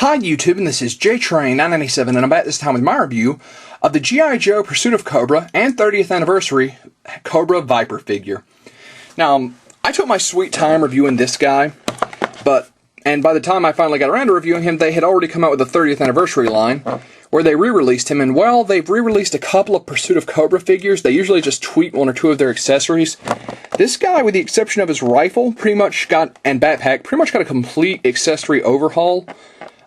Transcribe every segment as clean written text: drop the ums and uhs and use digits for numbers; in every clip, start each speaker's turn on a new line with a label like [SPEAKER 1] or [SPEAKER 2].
[SPEAKER 1] Hi YouTube, and this is JTrain997, and I'm back this time with my review of the G.I. Joe Pursuit of Cobra and 30th Anniversary Cobra Viper figure. Now, I took my sweet time reviewing this guy, and by the time I finally got around to reviewing him, they had already come out with the 30th Anniversary line, where they re-released him, and while they've re-released a couple of Pursuit of Cobra figures, they usually just tweak one or two of their accessories. This guy, with the exception of his rifle, and backpack, pretty much got a complete accessory overhaul.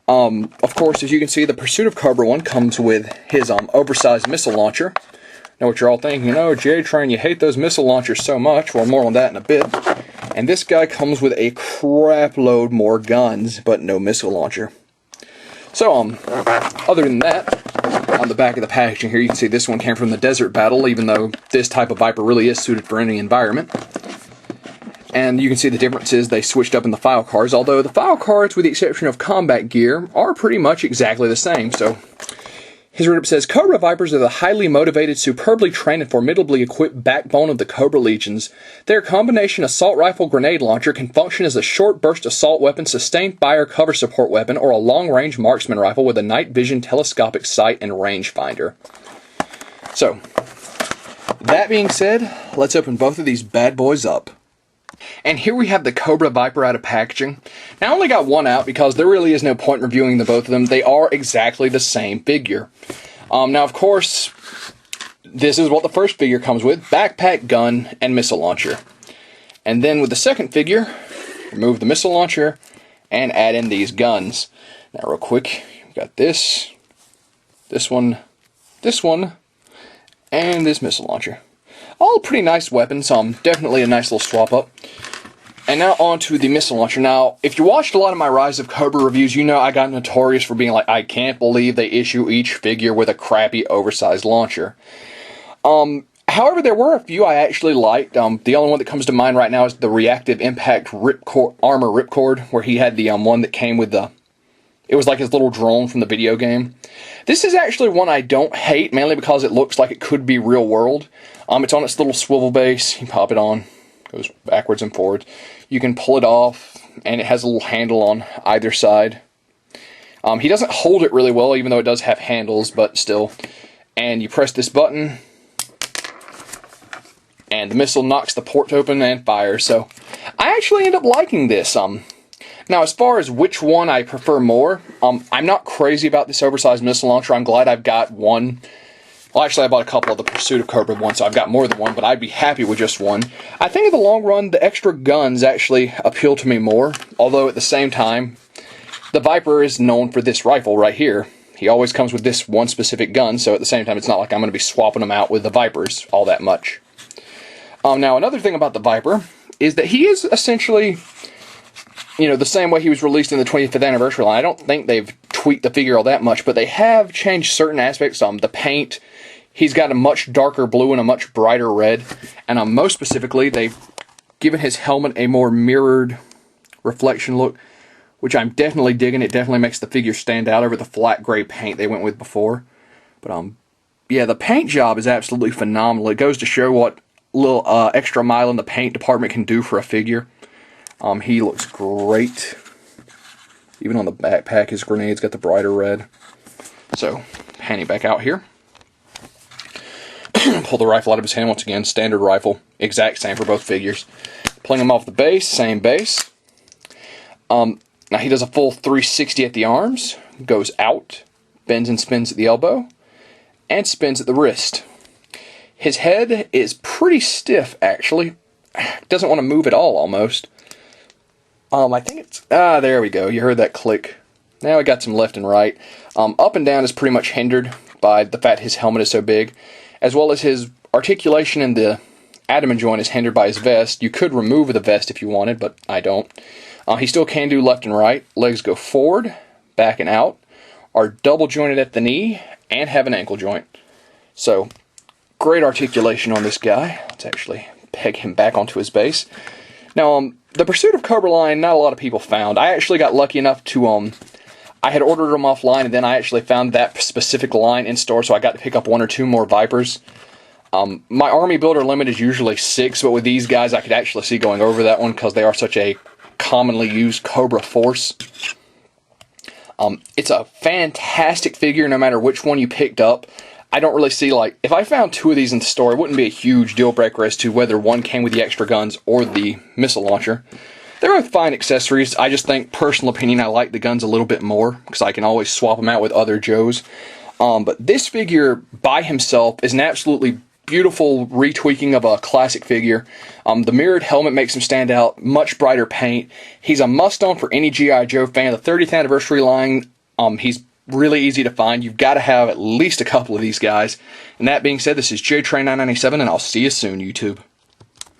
[SPEAKER 1] Of course, as you can see, the Pursuit of Cobra one comes with his oversized missile launcher. Now what you're all thinking, J-Train, you hate those missile launchers so much. Well, more on that in a bit. And this guy comes with a crap load more guns, but no missile launcher. So, other than that, on the back of the packaging here, you can see this one came from the desert battle, even though this type of Viper really is suited for any environment. And you can see the differences they switched up in the file cards, although the file cards, with the exception of combat gear, are pretty much exactly the same. So, his write-up says, Cobra Vipers are the highly motivated, superbly trained, and formidably equipped backbone of the Cobra Legions. Their combination assault rifle grenade launcher can function as a short-burst assault weapon, sustained fire cover support weapon, or a long-range marksman rifle with a night vision telescopic sight and rangefinder. So, that being said, let's open both of these bad boys up. And here we have the Cobra Viper out of packaging. Now, I only got one out because there really is no point in reviewing the both of them. They are exactly the same figure. Now, of course, this is what the first figure comes with: backpack, gun, and missile launcher. And then with the second figure, remove the missile launcher and add in these guns. Now, real quick, we've got this one, and this missile launcher. All pretty nice weapons, definitely a nice little swap up. And now on to the missile launcher. Now, if you watched a lot of my Rise of Cobra reviews, you know I got notorious for being like, I can't believe they issue each figure with a crappy, oversized launcher. However, there were a few I actually liked. The only one that comes to mind right now is the Reactive Impact Armor Ripcord, where he had the one that came with the... It was like his little drone from the video game. This is actually one I don't hate, mainly because it looks like it could be real world. It's on its little swivel base. You pop it on, goes backwards and forwards. You can pull it off, and it has a little handle on either side. He doesn't hold it really well, even though it does have handles, but still. And you press this button, and the missile knocks the port open and fires. So, I actually end up liking this. Now, as far as which one I prefer more, I'm not crazy about this oversized missile launcher. I'm glad I've got one. Well, actually, I bought a couple of the Pursuit of Cobra ones, so I've got more than one, but I'd be happy with just one. I think in the long run, the extra guns actually appeal to me more, although at the same time, the Viper is known for this rifle right here. He always comes with this one specific gun, so at the same time, it's not like I'm going to be swapping them out with the Vipers all that much. Now, another thing about the Viper is that he is essentially... the same way he was released in the 25th Anniversary line. I don't think they've tweaked the figure all that much, but they have changed certain aspects. The paint, he's got a much darker blue and a much brighter red. And most specifically, they've given his helmet a more mirrored reflection look, which I'm definitely digging. It definitely makes the figure stand out over the flat gray paint they went with before. But, yeah, the paint job is absolutely phenomenal. It goes to show what little extra mile in the paint department can do for a figure. He looks great. Even on the backpack, his grenade's got the brighter red. So, handing back out here. Pull the rifle out of his hand once again. Standard rifle. Exact same for both figures. Pulling him off the base. Same base. Now he does a full 360 at the arms. Goes out. Bends and spins at the elbow. And spins at the wrist. His head is pretty stiff, actually. Doesn't want to move at all, almost. I think it's... there we go. You heard that click. Now we got some left and right. Up and down is pretty much hindered by the fact his helmet is so big, as well as his articulation in the abdomen joint is hindered by his vest. You could remove the vest if you wanted, but I don't. He still can do left and right. Legs go forward, back and out, are double jointed at the knee, and have an ankle joint. So, great articulation on this guy. Let's actually peg him back onto his base. Now, the Pursuit of Cobra line, not a lot of people found. I actually got lucky enough to, I had ordered them offline, and then I actually found that specific line in store, so I got to pick up one or two more Vipers. My Army Builder limit is usually 6, but with these guys, I could actually see going over that one, because they are such a commonly used Cobra force. It's a fantastic figure no matter which one you picked up. I don't really see, like, if I found 2 of these in the store, it wouldn't be a huge deal breaker as to whether one came with the extra guns or the missile launcher. They're both fine accessories. I just think, personal opinion, I like the guns a little bit more because I can always swap them out with other Joes. But this figure by himself is an absolutely beautiful retweaking of a classic figure. The mirrored helmet makes him stand out, much brighter paint. He's a must-own for any G.I. Joe fan. The 30th anniversary line, he's really easy to find. You've got to have at least a couple of these guys. And that being said, this is JTrain997, and I'll see you soon, YouTube.